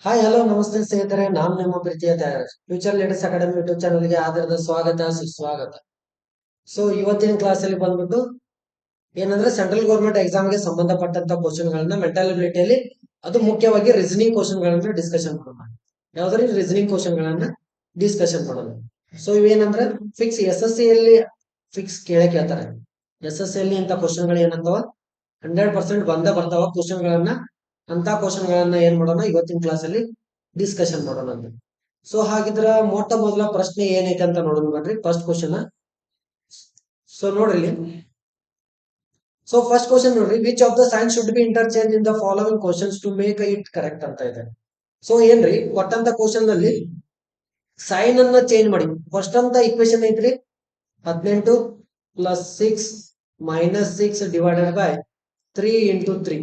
Hi hello ನಮಸ್ತೆ ಸ್ನೇಹಿತರೆ, ನಾನು ನಿಮ್ಮ ಪ್ರೀತಿಯ ತಯಾರ ಫ್ಯೂಚರ್ ಲೀಡರ್ಸ್ ಅಕಾಡೆಮಿ ಯೂಟ್ಯೂಬ್ ಚಾನಲ್ಗೆ ಆಧಾರದ ಸ್ವಾಗತ ಸುಸ್ವಾಗತ. ಸೊ ಇವತ್ತಿನ ಕ್ಲಾಸ್ ಅಲ್ಲಿ ಬಂದ್ಬಿಟ್ಟು ಏನಂದ್ರೆ ಸೆಂಟ್ರಲ್ ಗೌರ್ಮೆಂಟ್ ಎಕ್ಸಾಮ್ ಗೆ ಸಂಬಂಧಪಟ್ಟಂತ ಕ್ವಶನ್ ಗಳನ್ನ ಮೆಂಟಲ್ ಅಬಿಲಿಟಿಯಲ್ಲಿ ಅದು ಮುಖ್ಯವಾಗಿ ರೀಸನಿಂಗ್ ಕ್ವಶನ್ ಗಳನ್ನ ಡಿಸ್ಕಷನ್ ಮಾಡೋಣ. ಯಾವ್ದ್ರಿ ರೀಸನಿಂಗ್ ಕ್ವಶನ್ ಗಳನ್ನ ಡಿಸ್ಕಷನ್ ಮಾಡೋಣ. ಸೊ ಇವೇನಂದ್ರೆ ಫಿಕ್ಸ್ ಎಸ್ ಎಸ್ ಸಿ ಅಲ್ಲಿ ಫಿಕ್ಸ್ ಕೇಳಕ್ ಹೇಳ್ತಾರೆ. ಎಸ್ ಎಸ್ ಸಿ ಅಲ್ಲಿ ಅಂತ ಕ್ವಶನ್ ಗಳು ಏನಂತವ 100% ಬಂದೇ ಬರ್ತಾವ ಕ್ವಶನ್ ಗಳನ್ನ. ಅಂತ ಕ್ವಶನ್ ಗಳನ್ನ ಏನ್ ಮಾಡೋಣ ಇವತ್ತಿನ ಕ್ಲಾಸ್ ಅಲ್ಲಿ ಡಿಸ್ಕಷನ್ ಮಾಡೋಣ ಅಂತ. ಸೊ ಹಾಗಿದ್ರ ಮೊಟ್ಟ ಮೊದಲ ಪ್ರಶ್ನೆ ಏನೈತೆ ಅಂತ ನೋಡೋಣ ಬನ್ರಿ. First question. ಸೊ ನೋಡ್ರಿ, ಸೊ ಫಸ್ಟ್ ಕ್ವಶನ್ ನೋಡ್ರಿ, which of the signs should be interchanged in the following questions to make it correct ಅಂತ ಇದೆ. ಸೊ ಏನ್ರಿ ಕೊಟ್ಟಂತ ಕ್ವಶನ್ ನಲ್ಲಿ ಸೈನ್ ಅನ್ನ ಚೇಂಜ್ ಮಾಡಿ. ಫಸ್ಟ್ ಅಂತ ಇಕ್ವೇಶನ್ ಐತ್ರಿ 18 plus 6 minus 6 divided by 3 into 3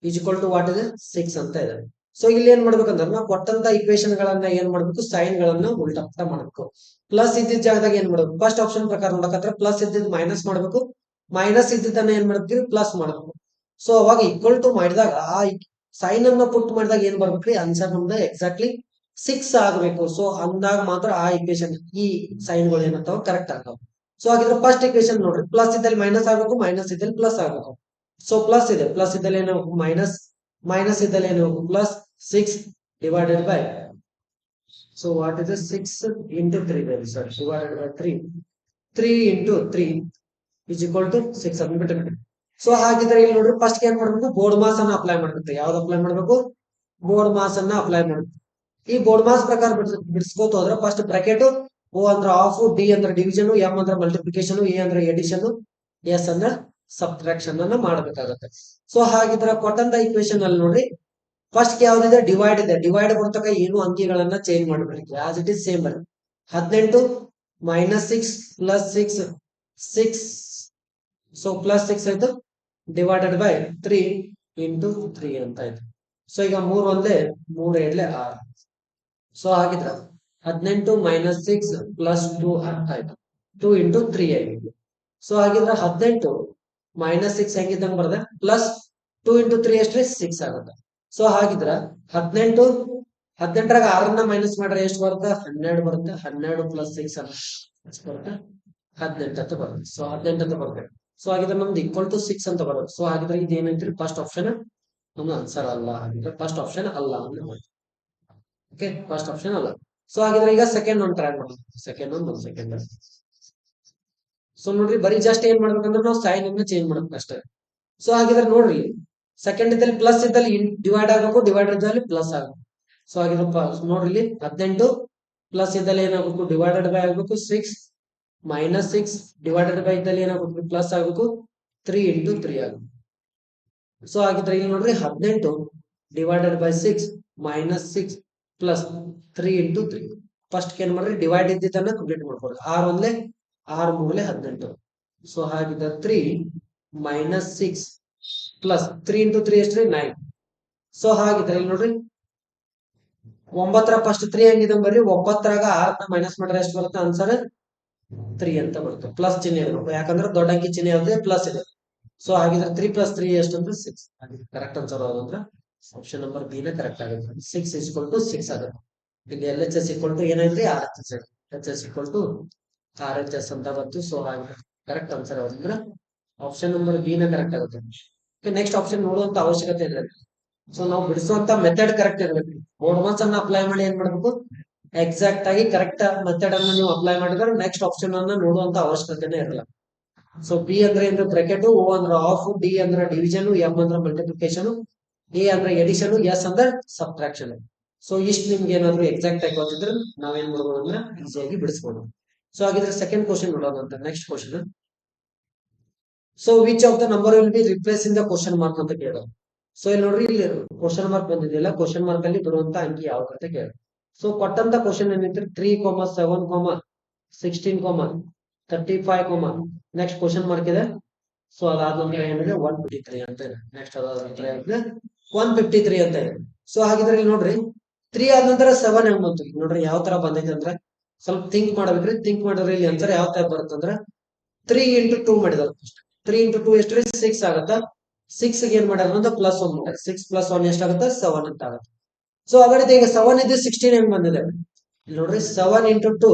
is equal to what ಇದೆ 6 ಅಂತ ಇದೆ. ಸೊ ಇಲ್ಲಿ ಏನ್ ಮಾಡ್ಬೇಕಂದ್ರೆ ನಾವು ಕೊಟ್ಟಂತ ಇಕ್ವೇಶನ್ ಗಳನ್ನ ಏನ್ ಮಾಡ್ಬೇಕು, ಸೈನ್ ಗಳನ್ನ ಉಲ್ಟಾ ಮಾಡ್ಬೇಕು. ಪ್ಲಸ್ ಇದ್ದಿದ್ದ ಜಾಗದಾಗ ಏನ್ ಮಾಡ್ಬೇಕು, ಫಸ್ಟ್ ಆಪ್ಷನ್ ಪ್ರಕಾರ ನೋಡಕತ್ರ ಪ್ಲಸ್ ಇದ್ದಿದ್ ಮೈನಸ್ ಮಾಡ್ಬೇಕು, ಮೈನಸ್ ಇದ್ದಿದ್ದನ್ನ ಏನ್ ಮಾಡ್ತೀವಿ ಪ್ಲಸ್ ಮಾಡ್ಬೇಕು. ಸೊ ಅವಾಗ ಈಕ್ವಲ್ ಟು ಮಾಡಿದಾಗ ಆ ಸೈನ್ ಅನ್ನ ಪುಟ್ ಮಾಡಿದಾಗ ಏನ್ ಬರ್ಬೇಕ್ರಿ, ಆನ್ಸರ್ ನಮ್ದು ಎಕ್ಸಾಕ್ಟ್ಲಿ 6 ಆಗ್ಬೇಕು. ಸೊ ಅಂದಾಗ ಮಾತ್ರ ಆ ಇಕ್ವೇಶನ್ ಈ ಸೈನ್ ಗಳು ಏನಂತಾವ ಕರೆಕ್ಟ್ ಆಗ್ತಾವ. ಸೊ ಹಾಗಿದ್ರೆ ಫಸ್ಟ್ ಇಕ್ವೇಶನ್ ನೋಡ್ರಿ, ಪ್ಲಸ್ ಇದ್ದಲ್ಲಿ ಮೈನಸ್ ಆಗ್ಬೇಕು, ಮೈನಸ್ ಇದ್ದಲ್ಲಿ ಪ್ಲಸ್ ಆಗ್ಬೇಕು. ಸೊ ಪ್ಲಸ್ ಇದೆ, ಪ್ಲಸ್ ಇದ್ದಲ್ಲಿ ಏನು ಮೈನಸ್, ಮೈನಸ್ ಇದ್ದಲ್ಲಿ ಏನು plus 6 divided by, so what is 6 into 3 sir divided by 3 into 3 is equal to 6 ಅಂದ್ಬಿಟ್ಟು. ಸೊ ಹಾಗಿದ್ರೆ ಇಲ್ಲಿ ನೋಡ್ರಿ ಫಸ್ಟ್ ಏನ್ ಮಾಡ್ಬೇಕು, ಬೋರ್ಡ್ ಮಾಸ್ ಅನ್ನ ಅಪ್ಲೈ ಮಾಡ್ಬೇಕು. ಯಾವ್ದು ಅಪ್ಲೈ ಮಾಡ್ಬೇಕು, ಬೋರ್ಡ್ ಮಾಸ್ ಅನ್ನ ಅಪ್ಲೈ ಮಾಡ್ಬೇಕು. ಈ ಬೋರ್ಡ್ ಮಾಸ್ ಪ್ರಕಾರ ಬಿಡಿಸ್ಕೋತ ಹೋದ್ರೆ ಫಸ್ಟ್ ಬ್ರಾಕೆಟ್ ಓ ಅಂದ್ರೆ ಆಫ್, ಡಿ ಅಂದ್ರೆ ಡಿವಿಷನ್, ಎಂ ಅಂದ್ರೆ ಮಲ್ಟಿಪ್ಲಿಕೇಶನ್, ಎ ಅಂದ್ರೆ ಎಡಿಷನ್, ಎಸ್ ಅಂದ್ರೆ ಸಬ್ಟ್ರಾಕ್ಷನ್ ಅನ್ನ ಮಾಡ್ಬೇಕಾಗತ್ತೆ. ಸೊ ಹಾಗಿದ್ರೆ ಕೊಟ್ಟಂತ ಇಕ್ವೇಶನ್ ಅಲ್ಲಿ ನೋಡ್ರಿ ಫಸ್ಟ್ ಯಾವ್ದಿದೆ ಡಿವೈಡ್ ಇದೆ, ಡಿವೈಡ್ ಬರ್ತಕ್ಕ ಏನು ಅಂಕಿಗಳನ್ನ ಚೇಂಜ್ ಮಾಡ್ಬೇಕು ಆಸ್ ಇಟ್ ಇಸ್ ಸೇಮ್ ಬರೀ 18 ಮೈನಸ್ 6 ಪ್ಲಸ್ 6 ಸೊ ಪ್ಲಸ್ 6 ಆಯ್ತು ಡಿವೈಡೆಡ್ ಬೈ 3 ಇಂಟು 3 ಅಂತ ಆಯ್ತು. ಸೊ ಈಗ 3 ಒಂದೇ 3 ಎರಡ್ಲೆ 6. ಸೊ ಹಾಗಿದ್ರ 18 ಮೈನಸ್ 6 ಪ್ಲಸ್ 2 ಆಯ್ತು, 2 ಇಂಟು 3 ಆಗಿತ್ತು. ಸೊ ಹಾಗಿದ್ರೆ 18 ಮೈನಸ್ 6 ಹೆಂಗಿದ್ದಂಗೆ ಬರ್ತದೆ, ಪ್ಲಸ್ 2 ಇಂಟು 3 ಎಷ್ಟ್ರಿ 6 ಆಗುತ್ತೆ. ಸೊ ಹಾಗಿದ್ರ 18 18ರಾಗ 6 ಮೈನಸ್ ಮಾಡ್ರೆ ಎಷ್ಟು ಬರುತ್ತೆ, 12 ಬರುತ್ತೆ. 12 ಪ್ಲಸ್ 6 ಎಷ್ಟು ಬರುತ್ತೆ, 18 ಅಂತ ಬರುತ್ತೆ. ಸೊ 18 ಅಂತ ಬರುತ್ತೆ. ಸೊ ಹಾಗಿದ್ರೆ ನಮ್ದು ಈಕ್ವಲ್ ಟು 6 ಅಂತ ಬರುತ್ತೆ. ಸೊ ಹಾಗಿದ್ರೆ ಇದು ಏನೈತ್ರಿ ಫಸ್ಟ್ ಆಪ್ಷನ್ ನಮ್ದು ಆನ್ಸರ್ ಅಲ್ಲ. ಹಾಗಿದ್ರೆ ಫಸ್ಟ್ ಆಪ್ಷನ್ ಅಲ್ಲ ಅಂತ ಮಾಡಿ. ಓಕೆ, ಫಸ್ಟ್ ಆಪ್ಷನ್ ಅಲ್ಲ. ಸೊ ಹಾಗಿದ್ರೆ ಈಗ ಸೆಕೆಂಡ್ ಒಂದು ಟ್ರೈ ಮಾಡೋಣ. ಸೆಕೆಂಡ್. ಸೊ ನೋಡ್ರಿ ಬರೀ ಜಸ್ಟ್ ಏನ್ ಮಾಡ್ಬೇಕಂದ್ರೆ ನಾವು ಸೈನ್ ಅನ್ನ ಚೇಂಜ್ ಮಾಡ್ಬೇಕು ಅಷ್ಟೇ. ಸೊ ಹಾಗಿದ್ರೆ ನೋಡ್ರಿ ಸೆಕೆಂಡ್ ಇದ್ದಲ್ಲಿ ಪ್ಲಸ್ ಇದ್ದಲ್ಲಿ ಡಿವೈಡ್ ಆಗಬೇಕು, ಡಿವೈಡ್ ಇದ್ದಲ್ಲಿ ಪ್ಲಸ್ ಆಗಬೇಕು. ಸೊ ಹಾಗಿದ್ರೆ ನೋಡ್ರಿ ಇಲ್ಲಿ 18 ಪ್ಲಸ್ ಇದ್ದಲ್ಲಿ ಏನಾಗಬೇಕು ಡಿವೈಡೆಡ್ ಬೈ ಆಗಬೇಕು 6 ಮೈನಸ್ 6 ಡಿವೈಡೆಡ್ ಬೈ ಇದ್ದಲ್ಲಿ ಏನಾಗಬೇಕು ಪ್ಲಸ್ ಆಗಬೇಕು 3 ಇಂಟು 3 ಆಗಬೇಕು. ಸೊ ಹಾಗಿದ್ರೆ ಇಲ್ಲಿ ನೋಡ್ರಿ 18 divided by 6 minus 6 plus 3 into 3. First ಏನ್ ಮಾಡ್ರಿ ಡಿವೈಡ್ ಇದ್ದಿದ್ದನ್ನ ಕಂಪ್ಲೀಟ್ ಮಾಡ್ಕೊಡ್ರಿ. 6 ಒಂದ್ಲೆ 6 ಮೂರ್ಲೆ 18. ಸೊ ಹಾಗಿದ್ರೆ 3 ಮೈನಸ್ 6 ಪ್ಲಸ್ 3 ಇಂಟು 3 ಎಷ್ಟ್ರಿ 9. ಸೊ ಹಾಗಿದ್ರೆ ಇಲ್ಲಿ ನೋಡ್ರಿ 9ರ ಫಸ್ಟ್ 3 ಹೆಂಗಿದೆ ಬರ್ರಿ, 9ರಾಗ 6 ಮೈನಸ್ ಮಾಡಿದ್ರೆ ಎಷ್ಟು ಬರುತ್ತೆ ಆನ್ಸರ್ 3 ಅಂತ ಬರುತ್ತೆ. ಪ್ಲಸ್ ಚಿಹ್ನೆ ಇರಬೇಕು, ಯಾಕಂದ್ರೆ ದೊಡ್ಡ ಅಂಕಿ ಚಿಹ್ನೆ ಇರುತ್ತೆ, ಪ್ಲಸ್ ಇದೆ. ಸೊ ಹಾಗಿದ್ರೆ 3 ಪ್ಲಸ್ 3 ಎಷ್ಟು ಅಂದ್ರೆ 6. ಕರೆಕ್ಟ್ ಆನ್ಸರ್ ಯಾವ್ದಂದ್ರೆ ಆಪ್ಷನ್ ನಂಬರ್ ಬಿ ನೇ ಕರೆಕ್ಟ್ ಆಗುತ್ತೆ. 6 ಈಕ್ವಲ್ ಟು 6 ಆಗುತ್ತೆ. ಇಲ್ಲಿ L H S equal to ಏನೈತ್ರಿ R H S, H S equal to R H S ಅಂತ ಬಂತು. ಸೊ ಹಾಗೆ ಕರೆಕ್ಟ್ ಆನ್ಸರ್ ಯಾವ್ದಂದ್ರೆ ಆಪ್ಷನ್ ನಂಬರ್ ಬಿ ನೇ ಕರೆಕ್ಟ್ ಆಗುತ್ತೆ. ನೆಕ್ಸ್ಟ್ ಆಪ್ಷನ್ ನೋಡುವಂತ ಅವಶ್ಯಕತೆ ಇಲ್ಲ. ಸೊ ನಾವು ಬಿಡಿಸುವಂತ ಮೆಥಡ್ ಕರೆಕ್ಟ್ ಇರಬೇಕು. ಬೋರ್ಡ್ ಮಾಸ್ ಅನ್ನ ಅಪ್ಲೈ ಮಾಡಿ ಏನ್ ಮಾಡ್ಬೇಕು, ಎಕ್ಸಾಕ್ಟ್ ಆಗಿ ಕರೆಕ್ಟ್ ಮೆಥಡ್ ಅನ್ನ ನೀವು ಅಪ್ಲೈ ಮಾಡಿದ್ರೆ ನೆಕ್ಸ್ಟ್ ಆಪ್ಷನ್ ಅನ್ನ ನೋಡುವಂತ ಅವಶ್ಯಕತೆನೇ ಇರಲ್ಲ. ಸೊ ಬಿ ಅಂದ್ರೆ ಏನು ಬ್ರಾಕೆಟ್, ಓ ಅಂದ್ರೆ ಆಫ್, ಡಿ ಅಂದ್ರೆ ಡಿವಿಷನ್, ಎಂ ಅಂದ್ರೆ ಮಲ್ಟಿಪ್ಲಿಕೇಶನ್, ಎ ಅಂದ್ರೆ ಎಡಿಷನ್, ಎಸ್ ಅಂದ್ರೆ ಸಬ್ಟ್ರಾಕ್ಷನ್. ಸೊ ಇಷ್ಟು ನಿಮ್ಗೆ ಏನಾದ್ರು ಎಕ್ಸಾಕ್ಟ್ ಆಗಿ ಗೊತ್ತಿದ್ರೆ ನಾವೇನ್ ಮಾಡ್ಬೋದು ಅಂದ್ರೆ ಈಸಿಯಾಗಿ ಬಿಡಿಸ್ಬೋದು. ಸೊ ಹಾಗಿದ್ರೆ ಸೆಕೆಂಡ್ ಕ್ವಶನ್ ನೋಡೋಣ ಅಂತ. Next question, so which of the number will be replace in the question mark ಅಂತ ಕೇಳೋದು. ಸೊ ಇಲ್ಲಿ ನೋಡ್ರಿ ಇಲ್ಲಿ ಕ್ವಶನ್ ಮಾರ್ಕ್ ಬಂದಿದೆಯಲ್ಲ, ಕ್ವಶನ್ ಮಾರ್ಕ್ ಅಲ್ಲಿ ಬರುವಂತ ಅಂಕಿ ಯಾವ್ದು ಅಂತ ಕೇಳಿ. ಸೊ ಕೊಟ್ಟಂತ ಕ್ವಶನ್ ಏನೈತ್ರಿ 3, 7, 16, 35, ನೆಕ್ಸ್ಟ್ ಕ್ವಶನ್ ಮಾರ್ಕ್ ಇದೆ. ಸೊ ಅದಾದ ನಂತರ ಏನಿದೆ 153 ಅಂತ ಇದೆ. ನೆಕ್ಸ್ಟ್ ಅದಾದ ನಂತರ ಏನಿದೆ 153 ಅಂತ ಇದೆ. ಸೊ ಹಾಗಿದ್ರೆ ಇಲ್ಲಿ ನೋಡ್ರಿ 3 ಆದ ನಂತರ 7 ಹೆಂಗ್ ಬಂತು ನೋಡ್ರಿ, ಯಾವ ತರ ಬಂದೈತೆ ಅಂದ್ರೆ ಸ್ವಲ್ಪ ಥಿಂಕ್ ಮಾಡ್ಬೇಕ್ರಿ. ಥಿಂಕ್ ಮಾಡಿದ್ರೆ ಇಲ್ಲಿ ಆನ್ಸರ್ ಯಾವ ತರ ಬರುತ್ತೆ ಅಂದ್ರೆ 3 ಇಂಟು 2 ಮಾಡಿದಾರೆ. 3 ಇಂಟು 2 ಎಷ್ಟು 6 ಆಗುತ್ತಾ. 6 ಏನ್ ಮಾಡ್ಯಾರ ಅಂದ್ರೆ ಪ್ಲಸ್ 1 ಮಾಡ್ಯಾರ. 6 ಪ್ಲಸ್ 1 ಎಷ್ಟಾಗುತ್ತೆ 7 ಅಂತ ಆಗುತ್ತೆ. ಸೊ ಅದೇ ರೀತಿ ಈಗ 7 ಇದು 16 ಹೆಂಗ್ ಬಂದಿದೆ ನೋಡ್ರಿ 7 ಇಂಟು 2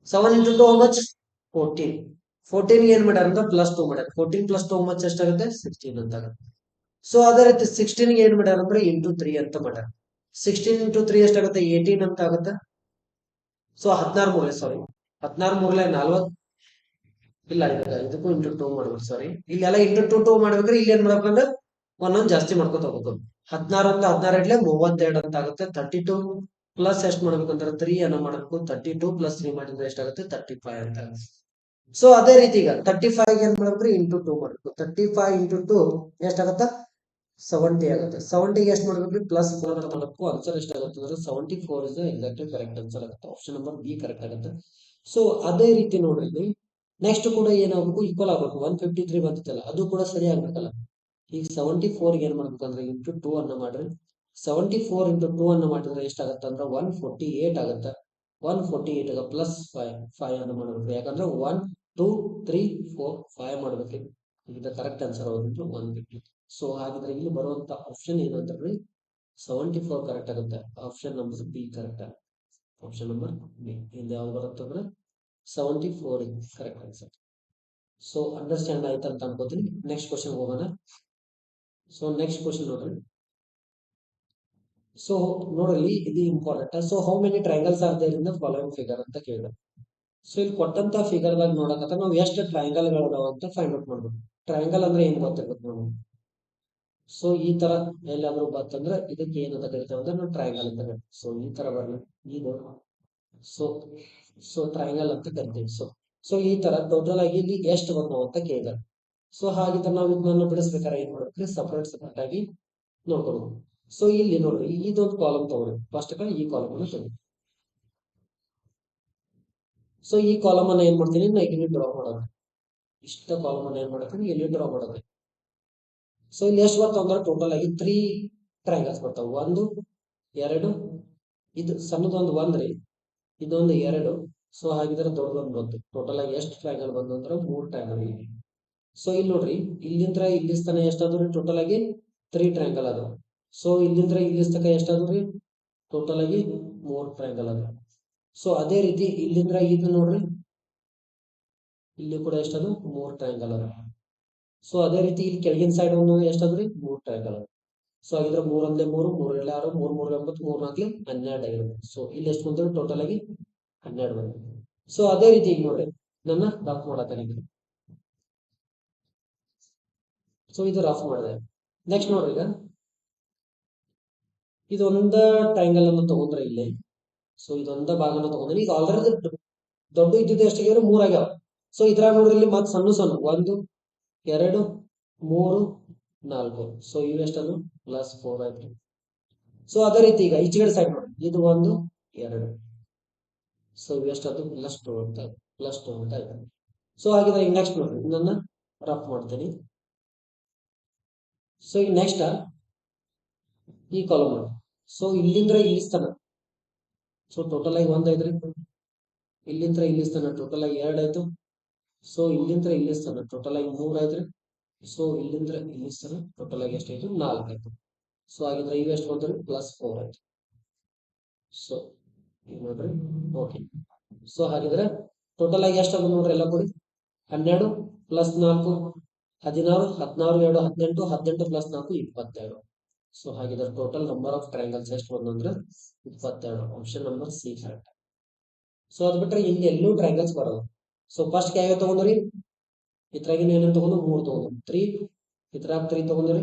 7 ಇಂಟು 2 ಮಚ್ 14 14 ಏನ್ ಮಾಡ್ಯಾರ ಅಂದ್ರೆ ಪ್ಲಸ್ 2 ಮಾಡ್ಯಾರ 14 ಪ್ಲಸ್ 2 ಮಚ್ ಎಷ್ಟಾಗುತ್ತೆ 16 ಅಂತ ಆಗುತ್ತೆ ಸೊ ಅದೇ ರೀತಿ 16 ಏನ್ ಮಾಡ್ಯಾರ ಅಂದ್ರೆ ಇಂಟು 3 ಅಂತ ಮಾಡ್ಯಾರ 16 ಇಂಟು 3 ಎಷ್ಟಾಗುತ್ತೆ 18 ಅಂತ ಆಗುತ್ತೆ ಸೊ 16 ಮೂರಲೆ ಸಾರಿ 16 ಮೂರಲೆ 40 ಇಲ್ಲ ಇದಕ್ಕೂ ಇಂಟು 2 ಮಾಡ್ಬೇಕು ಸಾರಿ ಇಲ್ಲಿ ಎಲ್ಲ ಇಂಟು 2 ಮಾಡ್ಬೇಕ್ರೆ ಇಲ್ಲಿ ಏನ್ ಮಾಡ್ಬೇಕಂದ್ರೆ ಒಂದೊಂದು ಜಾಸ್ತಿ ಮಾಡ್ಕೊತ ಹೋಗ್ಬೇಕು 16 ಅಂತ 16 ಇಡ್ಲೆ 32 ಅಂತ ಆಗುತ್ತೆ 32 ಪ್ಲಸ್ ಎಷ್ಟು ಮಾಡ್ಬೇಕಂದ್ರೆ 3 ಅನ್ನ ಮಾಡಬೇಕು 32 ಪ್ಲಸ್ 3 ಮಾಡಿದ್ರೆ ಎಷ್ಟಾಗುತ್ತೆ 35 ಅಂತ ಆಗುತ್ತೆ ಸೊ ಅದೇ ರೀತಿ ಈಗ 35 ಏನ್ ಮಾಡ್ಬೇಕ್ರಿ ಇಂಟು 2 ಮಾಡ್ಬೇಕು 35 ಇಂಟು 2 ಎಷ್ಟಾಗತ್ತ 70 ಆಗುತ್ತೆ 70 ಎಷ್ಟು ಮಾಡ್ಬೇಕ್ರಿ ಪ್ಲಸ್ 4 ಅಂತ ಮಾಡಬೇಕು ಆನ್ಸರ್ ಎಷ್ಟಾಗುತ್ತೆ ಅಂದ್ರೆ 74 ಇಸ್ ಎಕ್ಸಾಕ್ಟ್ಲಿ ಕರೆಕ್ಟ್ ಆನ್ಸರ್ ಆಗುತ್ತೆ ಆಪ್ಷನ್ ನಂಬರ್ ಬಿ ಕರೆಕ್ಟ್ ಆಗುತ್ತೆ ಸೊ ಅದೇ ರೀತಿ ನೋಡ್ರಿ ಇಲ್ಲಿ ನೆಕ್ಸ್ಟ್ ಕೂಡ ಏನಾಗಬೇಕು ಈಕ್ವಲ್ ಆಗಬೇಕು 153 ಬಂದಿತ್ತಲ್ಲ ಅದು ಕೂಡ ಸರಿ ಆಗ್ಬೇಕಲ್ಲ ಈಗ 74 ಏನ್ ಮಾಡ್ಬೇಕಂದ್ರೆ ಇಂಟು 2 ಅನ್ನ ಮಾಡ್ರಿ 74 ಇಂಟು 2 ಅನ್ನ ಮಾಡಿದ್ರೆ ಎಷ್ಟಾಗತ್ತೆ ಅಂದ್ರೆ 148 ಆಗುತ್ತೆ 148 ಗ ಪ್ಲಸ್ 5 ಅನ್ನು ಮಾಡಬೇಕು ಯಾಕಂದ್ರೆ 1 2 3 4 5 ಮಾಡ್ಬೇಕು ಇದು ಕರೆಕ್ಟ್ ಆನ್ಸರ್ ಹೋಗಿದ್ದು 150 ಸೊ ಹಾಗಿದ್ರೆ ಇಲ್ಲಿ ಬರುವಂತ ಆಪ್ಷನ್ ಏನು ಅಂತಂದ್ರೆ 74 ಕರೆಕ್ಟ್ ಆಗುತ್ತೆ ಆಪ್ಷನ್ ನಂಬರ್ ಬಿ ಕರೆಕ್ಟ್ ಆಗುತ್ತೆ ಆಪ್ಷನ್ ನಂಬರ್ ಬಿ ಇಲ್ಲಿ ಯಾವ್ದು ಬರುತ್ತೆ ಅಂದ್ರೆ 74 ಕರೆಕ್ಟ್ ಆನ್ಸರ್ ಸೊ ಅಂಡರ್ಸ್ಟ್ಯಾಂಡ್ ಆಯ್ತು ಅಂತ ಅನ್ಕೋತೀನಿ ನೆಕ್ಸ್ಟ್ ಕ್ವಶನ್ ಹೋಗೋಣ ಸೊ ನೆಕ್ಸ್ಟ್ ಕ್ವಶನ್ ನೋಡ್ರಿ ಸೊ ನೋಡ್ರಿ ಇದು important so how many triangles are there in the following figure ಅಂತ ಕೇಳಿದ್ರು ಸೊ ಇಲ್ಲಿ ಕೊಟ್ಟಂತ ಫಿಗರ್ ದಾಗ ನೋಡಕತ್ತ ನಾವು ಎಷ್ಟು ಟ್ರಯಾಂಗಲ್ ಗಳು ಅಂತ ಫೈಂಡ್ ಔಟ್ ಮಾಡ್ಬೇಕು ಟ್ರಯಾಂಗಲ್ ಅಂದ್ರೆ ಏನ್ ಗೊತ್ತಿರ್ಬೇಕು ನಾವು ಸೊ ಈ ತರ ಎಲ್ಲಾದ್ರೂ ಬಂತಂದ್ರೆ ಇದಕ್ಕೆ ಏನಂತ ಕರಿತೇವೆ ಅಂದ್ರೆ ನಾವು ಟ್ರಯಾಂಗಲ್ ಅಂತ ಕರಿತೀವಿ ಸೊ ಈ ತರ ಬರಲಿ ಇದು ಸೊ ಸೊ ಟ್ರಯಾಂಗಲ್ ಅಂತ ಕರಿತೀವಿ ಸೊ ಸೊ ಈ ತರ ಟೋಟಲ್ ಆಗಿ ಇಲ್ಲಿ ಎಷ್ಟು ಬರ್ತಾವ ಅಂತ ಕೇಳಿದಾರೆ ಸೊ ಹಾಗಿದ್ರೆ ನಾವು ಇದನ್ನ ಬಿಡಿಸ್ಬೇಕಾದ್ರೆ ಏನ್ ಮಾಡ್ಬೇಕ್ರಿ ಸಪರೇಟ್ ಆಗಿ ನೋಡ್ಕೊಬೇಕು ಸೊ ಇಲ್ಲಿ ನೋಡ್ರಿ ಇದೊಂದು ಕಾಲಮ್ ತಗೊಳ್ಳಿ ಫಸ್ಟ್ ಈ ಕಾಲಮ್ ಅನ್ನು ತಗೊಳ್ಳಿ ಸೊ ಈ ಕಾಲಮ್ ಅನ್ನ ಏನ್ ಮಾಡ್ತೀನಿ ನಾ ಇಲ್ಲಿ ಡ್ರಾ ಮಾಡೋದು ಇಷ್ಟ ಕಾಲಮ್ ಅನ್ನ ಏನ್ ಮಾಡ್ತೀನಿ ಇಲ್ಲಿ ಡ್ರಾ ಮಾಡೋದು ಸೊ ಇಲ್ಲಿ ಎಷ್ಟು ಬರ್ತಾವ ಅಂದ್ರೆ ಟೋಟಲ್ ಆಗಿ 3 ಟ್ರಯಾಂಗಲ್ಸ್ ಬರ್ತಾವ 1 2 ಇದು ಸಣ್ಣದೊಂದು 1 ರೀ ಇದೊಂದು 2 ಸೊ ಹಾಗಿದ್ರೆ ದೊಡ್ಡದೊಂದು ಬಂತು ಟೋಟಲ್ ಆಗಿ ಎಷ್ಟು ಟ್ರಯಾಂಗಲ್ ಬಂತು ಅಂದ್ರೆ 3 ಟ್ರಯಾಂಗಲ್ ಸೊ ಇಲ್ಲಿ ನೋಡ್ರಿ ಇಲ್ಲಿಂದ ಇಲ್ಲಿ ತನಕ ಎಷ್ಟಾದ್ರಿ ಟೋಟಲ್ ಆಗಿ 3 ಟ್ರಯಾಂಗಲ್ ಅದು ಸೊ ಇಲ್ಲಿಂದ ಇಲ್ಲಿ ತನಕ ಎಷ್ಟಾದ್ರಿ ಟೋಟಲ್ ಆಗಿ 3 ಟ್ರಯಾಂಗಲ್ ಅದು ಸೊ ಅದೇ ರೀತಿ ಇಲ್ಲಿಂದ ಇದು ನೋಡ್ರಿ ಇಲ್ಲಿ ಕೂಡ ಎಷ್ಟದು 3 ಟ್ರಯಾಂಗಲ್ ಅದು ಸೊ ಅದೇ ರೀತಿ ಇಲ್ಲಿ ಕೆಳಗಿನ ಸೈಡ್ ಒಂದು ಎಷ್ಟಾದ್ರಿ 3 ಟ್ರಯಾಂಗಲ್ ಅದು ಸೊ ಹಾಗಿದ್ರೆ 3 ಒಂದ್ಲೆ 3 3 ಎರಡ್ಲೆ 6 3 3 9 3 4 12 ಆಗಿರುತ್ತೆ ಸೊ ಇಲ್ಲಿ ಎಷ್ಟು ಬಂದ್ರೆ ಟೋಟಲ್ ಆಗಿ 12 ಬಂದಿದೆ ಸೊ ಅದೇ ರೀತಿ ಈಗ ನೋಡ್ರಿ ನನ್ನ ರಫ್ ಮಾಡತ್ತೇನೆ ಸೊ ಇದು ರಫ್ ಮಾಡಿದೆ ನೆಕ್ಸ್ಟ್ ನೋಡ್ರಿ ಈಗ ಇದೊಂದ ಟ್ರಯಾಂಗಲ್ ಅನ್ನು ತಗೊಂಡ್ರೆ ಇಲ್ಲಿ ಸೊ ಇದೊಂದ ಭಾಗನ ತಗೊಂಡ್ರೆ ಈಗ ಆಲ್ರೆಡಿ ದೊಡ್ಡ ಇದ್ದಿದ್ದು ಎಷ್ಟಾಗ್ಯಾವ 3 ಆಗ್ಯಾವ ಸೊ ಇದ್ರಾಗ ನೋಡ್ರಿ ಇಲ್ಲಿ ಮತ್ತೆ ಸಣ್ಣ ಸಣ್ಣ 1 2 3 4 ಸೊ ಇವು ಎಷ್ಟದು ಪ್ಲಸ್ 4 ಆಯ್ತು ಸೊ ಅದೇ ರೀತಿ ಈಗ ಈಚೆಗಡೆ ಸೈಡ್ ನೋಡಿ ಇದು 1 2 ಸೊ ಇವು ಎಷ್ಟದು ಪ್ಲಸ್ 2 ಅಂತ ಪ್ಲಸ್ 2 ಅಂತ ಆಯ್ತು ಸೊ ಹಾಗಿದ್ರೆ ಈಗ ನೆಕ್ಸ್ಟ್ ನೋಡ್ರಿ ಇದನ್ನ ರಫ್ ಮಾಡ್ತೀನಿ ಸೊ ಈಗ ನೆಕ್ಸ್ಟ್ ಈ ಕಾಲಮ್ ನೋಡಿ ಸೊ ಇಲ್ಲಿಂದ್ರ ಇಲ್ಲಿ ತನ ಸೊ ಟೋಟಲ್ ಆಗಿ 1 ಐತ್ರಿ ಇಲ್ಲಿಂದ್ರ ಇಲ್ಲಿ ತನ ಟೋಟಲ್ ಆಗಿ 2 ಆಯ್ತು ಸೊ ಇಲ್ಲಿಂದ್ರ ಇಲ್ಲಿ ತನ ಟೋಟಲ್ ಆಗಿ 3 ಆಯ್ತ್ರಿ ಸೊ ಇಲ್ಲಿಂದ್ರ ಇಲ್ಲಿ ತನ ಟೋಟಲ್ ಆಗಿ ಎಷ್ಟಾಯ್ತು 4 ಆಯ್ತು ಸೊ ಹಾಗಿದ್ರೆ ಇವು ಎಷ್ಟು ಬಂದ್ರಿ ಪ್ಲಸ್ 4 ಆಯ್ತು ಸೊ ನೋಡ್ರಿ ಓಕೆ ಸೊ ಹಾಗಿದ್ರೆ ಟೋಟಲ್ ಆಗಿ ಎಷ್ಟು ನೋಡ್ರಿ ಎಲ್ಲ ಕೂಡಿ 12 ಪ್ಲಸ್ 4 16 16 2 18 18 ಪ್ಲಸ್ 4 22 ಸೊ ಹಾಗಿದ್ರೆ ಟೋಟಲ್ ನಂಬರ್ ಆಫ್ ಟ್ರಯಾಂಗಲ್ಸ್ ಎಷ್ಟು ಬಂದ್ರೆ 22 option number C correct so ಅದ್ ಬಿಟ್ರೆ ಇಲ್ಲಿ ಎಲ್ಲೂ ಟ್ರಯಾಂಗಲ್ಸ್ ಬರೋದು ಸೊ ಫಸ್ಟ್ ಯಾವ ತಗೊಂಡ್ರಿ ಇದ್ರಾಗಿನ ಏನೇನು ತಗೊಂಡು 3 ತಗೊಂಡು 3 ಇದ್ರಾಗ 3 ತಗೊಂಡ್ರಿ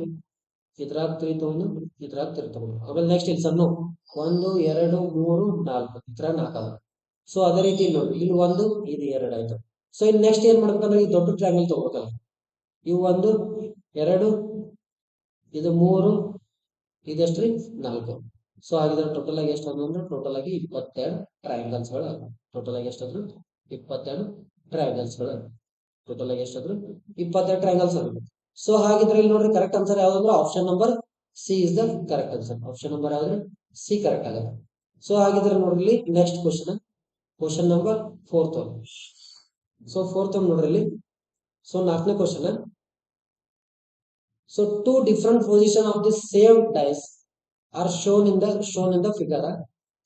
ಇದ್ರಾಗ 3 ತಗೊಂಡು ಇದ್ರಾಗ 3 ತಗೊಂಡು ಆಮೇಲೆ ನೆಕ್ಸ್ಟ್ ಇಲ್ಲಿ ಸಣ್ಣ 1 2 3 4 ಇದ್ರಾಗ 4 ಅದ ಸೊ ಅದೇ ರೀತಿ ನೋಡಿ ಇಲ್ಲಿ 1 ಇದು 2 ಆಯ್ತು ಸೊ ಇನ್ ನೆಕ್ಸ್ಟ್ ಏನ್ ಮಾಡ್ಬೇಕಂದ್ರೆ ಈ ದೊಡ್ಡ ಟ್ರಯಾಂಗಲ್ ತಗೋಬೇಕಲ್ಲ ಇವು 1 2 ಇದು 3 ಇದೆಷ್ಟ್ರಿ 4 ಸೊ ಹಾಗಿದ್ರೆ ಟೋಟಲ್ ಆಗಿ ಎಷ್ಟು ಅಂದ್ರೆ ಟೋಟಲ್ ಆಗಿ 22 ಟ್ರಯಾಂಗಲ್ಸ್ ಗಳು ಟೋಟಲ್ ಆಗಿ ಎಷ್ಟಾದ್ರು 22 ಟ್ರಯಾಂಗಲ್ಸ್ ಗಳು ಟೋಟಲ್ ಆಗಿ ಎಷ್ಟಾದ್ರು 22 ಟ್ರಯಾಂಗಲ್ಸ್ ಆಗುತ್ತೆ ಸೊ ಹಾಗಿದ್ರೆ ಇಲ್ಲಿ ನೋಡ್ರಿ ಕರೆಕ್ಟ್ ಆನ್ಸರ್ ಯಾವ್ದಂದ್ರೆ option number C is the correct answer option number ಯಾವ್ದ್ರೆ ಸಿ ಕರೆಕ್ಟ್ ಆಗುತ್ತೆ ಸೊ ಹಾಗಿದ್ರೆ ನೋಡ್ರಿ ಇಲ್ಲಿ next question number 4th so 4th ನೋಡ್ರಿ ಇಲ್ಲಿ ಸೊ 4ನೇ question so two different position of the same dice are shown in the figure.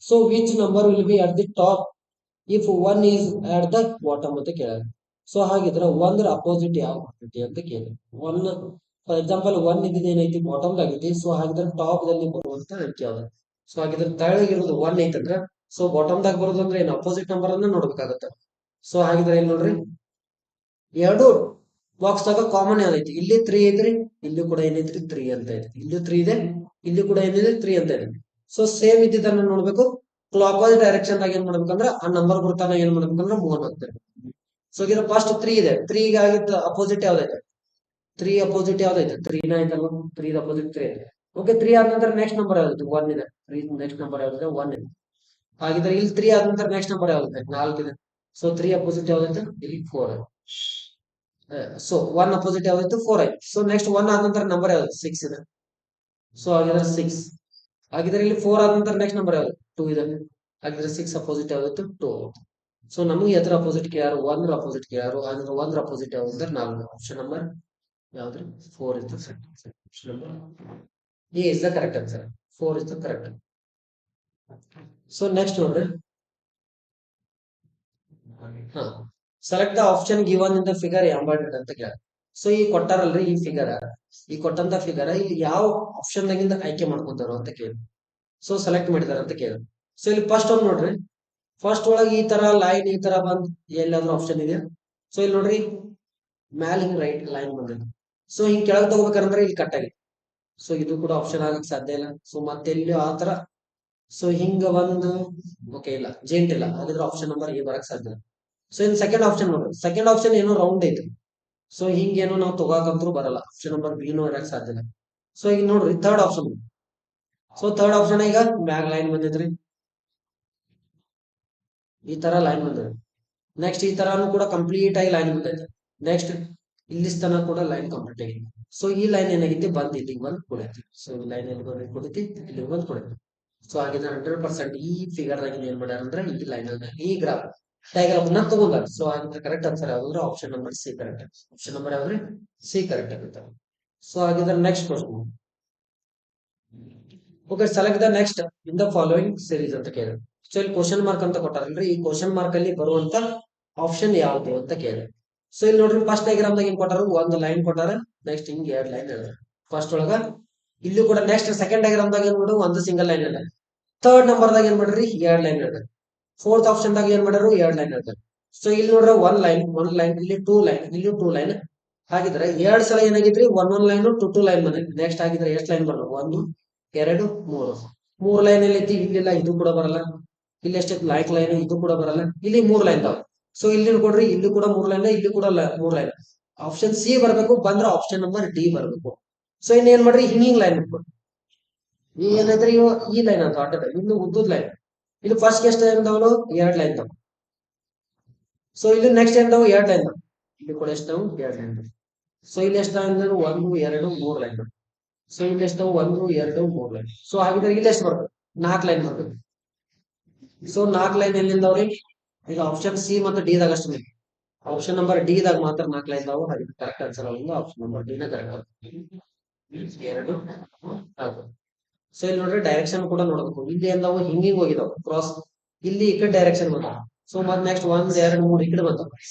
So which number will be at the top if one is at the bottom ಅಂತ ಕೇಳಿದ್ರೆ. So ಹಾಗಿದ್ರೆ ಒಂದ್ರ opposite ಯಾವ ಬರ್ತೈತಿ ಅಂತ ಕೇಳಿದ್ರೆ, one for example one ಇದ್ದಿದ್ದು ಏನೈತಿ ಬಾಟಮ್ ಆಗೈತಿ. ಸೊ ಹಾಗಿದ್ರೆ ಟಾಪ್ ದಲ್ಲಿ ಬರುವಂತ ಅಂಕಿ ಯಾವ್ದು? ಸೊ ಹಾಗಿದ್ರೆ ತೆಳಗಿರೋದು ಒನ್ ಐತಂದ್ರ ಸೊ ಬಾಟಮ್ ದಾಗ ಬರೋದು ಅಂದ್ರೆ ಏನು ಅಪೋಸಿಟ್ ನಂಬರ್ ಅನ್ನ ನೋಡ್ಬೇಕಾಗತ್ತೆ. ಸೊ ಹಾಗಿದ್ರೆ ಇಲ್ಲಿ ನೋಡ್ರಿ ಎರಡು ಬಾಕ್ಸ್ ದಾಗ ಕಾಮನ್ ಯಾವ್ದೈತಿ, ಇಲ್ಲಿ 3 ಐತ್ರಿ, ಇಲ್ಲಿ ಕೂಡ ಏನೈತ್ರಿ 3 ಅಂತ ಐತಿ, ಇಲ್ಲಿ 3 ಇದೆ, ಇಲ್ಲಿ ಕೂಡ ಏನಿದೆ 3 ಅಂತ ಇದೆ. ಸೊ ಸೇಮ್ ಇದ್ದಿದ್ದನ್ನ ನೋಡ್ಬೇಕು, ಕ್ಲಾಕ್ ವೈಸ್ ಡೈರೆಕ್ಷನ್ ದಾಗ ಏನ್ ಮಾಡ್ಬೇಕಂದ್ರ ಆ ನಂಬರ್ ಗುರ್ತಾನ ಏನ್ ಮಾಡ್ಬೇಕಂದ್ರ ಮೂವ್ ಆಗ್ತಾರೆ. ಸೊ ಇದು ಫಸ್ಟ್ 3 ಇದೆ, 3 ಗೆ ಆಗಿದ್ದ ಅಪೋಸಿಟ್ ಯಾವ್ದೈತೆ? 3 ಅಪೋಸಿಟ್ ಯಾವ್ದೈತೆ? 3 ನ ಐತಲ್ವಾ, 3 ಅಪೋಸಿಟ್ 3 ಇದೆ. ಓಕೆ, 3 ಆದ ನಂತರ ನೆಕ್ಸ್ಟ್ ನಂಬರ್ ಯಾವ್ದು? 1 ಇದೆ. 3 ನೆಕ್ಸ್ಟ್ ನಂಬರ್ ಯಾವ್ದಿದೆ? 1 ಇದೆ. ಹಾಗಿದ್ರೆ ಇಲ್ಲಿ 3 ಆದ ನಂತರ ನೆಕ್ಸ್ಟ್ ನಂಬರ್ ಯಾವ್ದಿದೆ? 4 ಇದೆ. ಸೊ 3 ಅಪೋಸಿಟ್ ಯಾವ್ದೈತೆ? ಇಲ್ಲಿ 4. So 1 opposite ಯಾವ್ದಾಯ್ತು? 4 ಆಯ್ತು. ಸೊ ನೆಕ್ಸ್ಟ್ 1 ಆದ ನಂತರ ನಂಬರ್ ಯಾವ್ದು? 6 ಇದೆ. ಸೊ ಹಾಗಿದ್ರೆ 6. ಹಾಗಿದ್ರೆ ಇಲ್ಲಿ 4 ಆದ ನಂತರ ನೆಕ್ಸ್ಟ್ ನಂಬರ್ ಯಾವ್ದು? 2 ಇದೆ. ಹಾಗಿದ್ರೆ 6 ಅಪೋಸಿಟ್ ಯಾವ್ದಾಯ್ತು? 2. ಸೊ ನಮಗೆ ಎದ್ರ ಅಪೋಸಿಟ್ ಕೇಳಾರು? 1 ರ ಅಪೋಸಿಟ್ ಕೇಳಾರು. ಹಾಗಿದ್ರೆ 1 ರ ಅಪೋಸಿಟ್ ಯಾವ್ದು ಅಂದ್ರೆ 4. ಆಪ್ಷನ್ ನಂಬರ್ ಯಾವ್ದ್ರಿ? 4 is the option number A is the correct answer. 4 is the correct. So next ನೋಡ್ರಿ, ಹಾ, select the option given in the figure embedded ಅಂತ ಕೇಳ. ಸೊ ಈ ಕೊಟ್ಟಾರಲ್ರಿ ಈ ಫಿಗರ್, ಈ ಕೊಟ್ಟಂತ ಫಿಗರ್ ಇಲ್ಲಿ ಯಾವ ಆಪ್ಷನ್ ದಾಗಿಂದ ಆಯ್ಕೆ ಮಾಡ್ಕೊಂತಾರೋ ಅಂತ ಕೇಳಿ. ಸೊ ಸೆಲೆಕ್ಟ್ ಮಾಡಿದಾರ ಅಂತ ಕೇಳಿ. ಸೊ ಇಲ್ಲಿ ಫಸ್ಟ್ ಒಂದ್ ನೋಡ್ರಿ, ಫಸ್ಟ್ ಒಳಗೆ ಈ ತರ ಲೈನ್ ಈ ತರ ಬಂದ್ ಎಲ್ಲಾದ್ರೂ ಆಪ್ಷನ್ ಇದೆ. ಸೊ ಇಲ್ಲಿ ನೋಡ್ರಿ ಮ್ಯಾಲ ಹಿಂಗ್ ರೈಟ್ ಲೈನ್ ಬಂದಿದೆ. ಸೊ ಹಿಂಗ್ ಕೆಳಗ್ ತಗೋಬೇಕಂದ್ರೆ ಇಲ್ಲಿ ಕಟ್ ಆಗಿದೆ. ಸೊ ಇದು ಕೂಡ ಆಪ್ಷನ್ ಆಗಕ್ ಸಾಧ್ಯ ಇಲ್ಲ. ಸೊ ಮತ್ತೆ ಇಲ್ಲಿ ಆ ತರ ಸೊ ಹಿಂಗ ಒಂದು ಓಕೆ ಇಲ್ಲ ಜೇಂಟ್ ಇಲ್ಲ, ಹಾಗಿದ್ರೆ ಆಪ್ಷನ್ ನಂಬರ್ ಎ ಬರಕ್ ಸಾಧ್ಯ ಇಲ್ಲ. ಸೊ ಇನ್ ಸೆಕೆಂಡ್ ಆಪ್ಷನ್ ನೋಡ್ರಿ, ಸೆಕೆಂಡ್ ಆಪ್ಷನ್ ಏನೋ ರೌಂಡ್ ಐತಿ. ಸೊ ಹಿಂಗೇನೋ ನಾವು ತಗೋಕಂತೂ ಬರಲ್ಲ, ಆಪ್ಷನ್ ನಂಬರ್ ಬಿ ನೋ ಇರಕ್ ಸಾಧ್ಯ ಇಲ್ಲ. ಸೊ ಈಗ ನೋಡ್ರಿ third option. So third option ಈಗ ಮ್ಯಾಗ್ ಲೈನ್ ಬಂದಿದ್ರಿ, ಈ ತರ ಲೈನ್ ಬಂದಿದೆ. ನೆಕ್ಸ್ಟ್ ಈ ತರಾನು ಕೂಡ ಕಂಪ್ಲೀಟ್ ಆಗಿ ಲೈನ್ ಬಂದೈತೆ. ನೆಕ್ಸ್ಟ್ ಇಲ್ಲಿ ತನ ಕೂಡ ಲೈನ್ ಕಂಪ್ಲೀಟ್ ಆಗಿದೆ. ಸೊ ಈ ಲೈನ್ ಏನಾಗಿದೆ ಬಂದ್ ಇಲ್ಲಿಗೆ ಬಂದ್ ಕೊಡೈತಿ. ಸೊ ಈ ಲೈನ್ ಎಲ್ಲಿ ಬಂದ್ ಕೊಡೈತಿ? ಇಲ್ಲಿ ಬಂದ್ ಕೊಡೈತಿ. ಸೊ ಹಾಗಿದ್ರೆ 100% ಈ ಫಿಗರ್ ದಾಗ ಏನ್ ಮಾಡ್ಯಾರ ಅಂದ್ರೆ ಈ ಲೈನ್ ಈ ಗ್ರಾಫ್ ಡಯಾಗ್ರಾಮ್ ನ ತಗೊಂಡಾರ. ಸೊ ಹಾಗಿದ್ರೆ ಕರೆಕ್ಟ್ ಆನ್ಸರ್ ಯಾವ್ದಂದ್ರೆ option number C correct. Option number ಯಾವ್ದ್ರಿ? ಸಿ ಕರೆಕ್ಟ್ ಆಗುತ್ತೆ. ಸೊ ಹಾಗಿದ್ರೆ next question. Okay, select the next in the following series ಅಂತ ಕೇಳಿ. ಸೊ ಇಲ್ಲಿ ಕ್ವಶನ್ ಮಾರ್ಕ್ ಅಂತ ಕೊಟ್ಟಾರಲ್ರಿ, ಈ ಕ್ವಶನ್ ಮಾರ್ಕ್ ಅಲ್ಲಿ ಬರುವಂತ ಆಪ್ಷನ್ ಯಾವ್ದು ಅಂತ ಕೇಳಿ. ಸೊ ಇಲ್ಲಿ ನೋಡ್ರಿ ಫಸ್ಟ್ ಡಯಾಗ್ರಾಮ್ ದಾಗ ಏನ್ ಕೊಟ್ಟಾರ? ಒಂದು ಲೈನ್ ಕೊಟ್ಟಾರ, ನೆಕ್ಸ್ಟ್ ಹಿಂಗ್ 2 ಲೈನ್ ಹೇಳಿದಾರೆ ಫಸ್ಟ್ ಒಳಗ. ಇಲ್ಲಿ ಕೂಡ ನೆಕ್ಸ್ಟ್ ಸೆಕೆಂಡ್ ಡಯಾಗ್ರಾಮ್ ದಾಗ ಏನ್ ಮಾಡೋದು? ಒಂದು ಸಿಂಗಲ್ ಲೈನ್ ಇದೆ. ಥರ್ಡ್ ನಂಬರ್ ದಾಗ ಏನ್ ಮಾಡ್ರಿ? 2 ಲೈನ್ ಇದೆ. ಫೋರ್ತ್ ಆಪ್ಷನ್ ದಾಗ ಏನ್ ಮಾಡ್ಯಾರು? 2 ಲೈನ್ ಇದೆ. ಸೊ ಇಲ್ಲಿ ನೋಡ್ರಿ ಒನ್ ಲೈನ್, ಇಲ್ಲಿ 2 ಲೈನ್, ಇಲ್ಲಿ 2 ಲೈನ್. ಹಾಗಿದ್ರೆ 2 ಸಲ ಏನಾಗಿದ್ರಿ? ಒನ್ ಲೈನ್ 2 ಲೈನ್ ಬಂದಿದೆ. ನೆಕ್ಸ್ಟ್ ಆಗಿದ್ರೆ ಎಷ್ಟು ಲೈನ್ ಬರೋದು? 1 2 3. 3 ಲೈನ್ ಎಲ್ಲಿ ಐತಿ? ಇಲ್ಲಿಲ್ಲ, ಇದು ಕೂಡ ಬರಲ್ಲ. ಇಲ್ಲಿ ಎಷ್ಟೈತಿ? ಲೈಕ್ ಲೈನ್, ಇದು ಕೂಡ ಬರಲ್ಲ. ಇಲ್ಲಿ 3 ಲೈನ್ ತಾವ. ಸೊ ಇಲ್ಲಿ ನೋಡ್ರಿ, ಇಲ್ಲಿ ಕೂಡ 3 ಲೈನ್, ಇಲ್ಲಿ ಕೂಡ 3 ಲೈನ್. ಆಪ್ಷನ್ ಸಿ ಬರ್ಬೇಕು, ಬಂದ್ರೆ ಆಪ್ಷನ್ ನಂಬರ್ ಡಿ ಬರ್ಬೇಕು. ಸೊ ಇನ್ನೇನ್ ಮಾಡ್ರಿ? ಹಿಂಗಿಂಗ್ ಲೈನ್ ಇಟ್ಕೊಡಿ. ಈ ಏನೈತ್ರಿ? ಈ ಲೈನ್ ಅಂತ ಆಟದ ಇನ್ನು ಉದ್ದದ ಲೈನ್. ಇಲ್ಲಿ ಫಸ್ಟ್ ಎಷ್ಟು ಲೈನ್ ಅದಾವನು? 2 ಲೈನ್ ತಾವ. ಸೊ ಇಲ್ಲಿ ನೆಕ್ಸ್ಟ್ ಏನ್ ತಾವು? 2 ಲೈನ್. ಇಲ್ಲಿ ಕೂಡ ಎಷ್ಟು? 2 ಲೈನ್. ಸೊ ಇಲ್ಲಿ ಎಷ್ಟು? 1 2 3 ಲೈನ್. ಸೊ ಇಲ್ಲಿ ಎಷ್ಟು? 1 2 3 ಲೈನ್. ಸೊ ಹಾಗಿದ್ರೆ ಇಲ್ಲಿ ಎಷ್ಟು ಬರ್ತದೆ? 4 ಲೈನ್ ಬರ್ತದೆ. ಸೊ 4 ಲೈನ್ ಎಲ್ಲಿಂದವ್ರಿ? ಈಗ ಆಪ್ಷನ್ ಸಿ ಮತ್ತು ಡಿ ದಾಗ ಅಷ್ಟೇ. ಆಪ್ಷನ್ ನಂಬರ್ ಡಿ ದಾಗ ಮಾತ್ರ 4 ಲೈನ್ ಇದಾವೆ. ಹಾಗೆ ಕರೆಕ್ಟ್ ಆನ್ಸರ್ ಆಗಿಂದ ಆಪ್ಷನ್ ನಂಬರ್ ಡಿ ನ ಕರೆಕ್ಟ್ ಆಗುತ್ತೆ. 2 ಹೌದು. ಸೊ ಇಲ್ಲಿ ನೋಡ್ರಿ ಡೈರೆಕ್ಷನ್ ಕೂಡ ನೋಡಬೇಕು. ಇಲ್ಲಿ ನಾವು ಹಿಂಗಿಂಗ್ ಹೋಗಿದಾವೆ ಕ್ರಾಸ್, ಇಲ್ಲಿ ಈ ಕಡೆ ಡೈರೆಕ್ಷನ್ ಬಂದ. ಸೊ ಮತ್ತೆ ನೆಕ್ಸ್ಟ್ 1 2 3 ಈ ಕಡೆ ಬಂದ.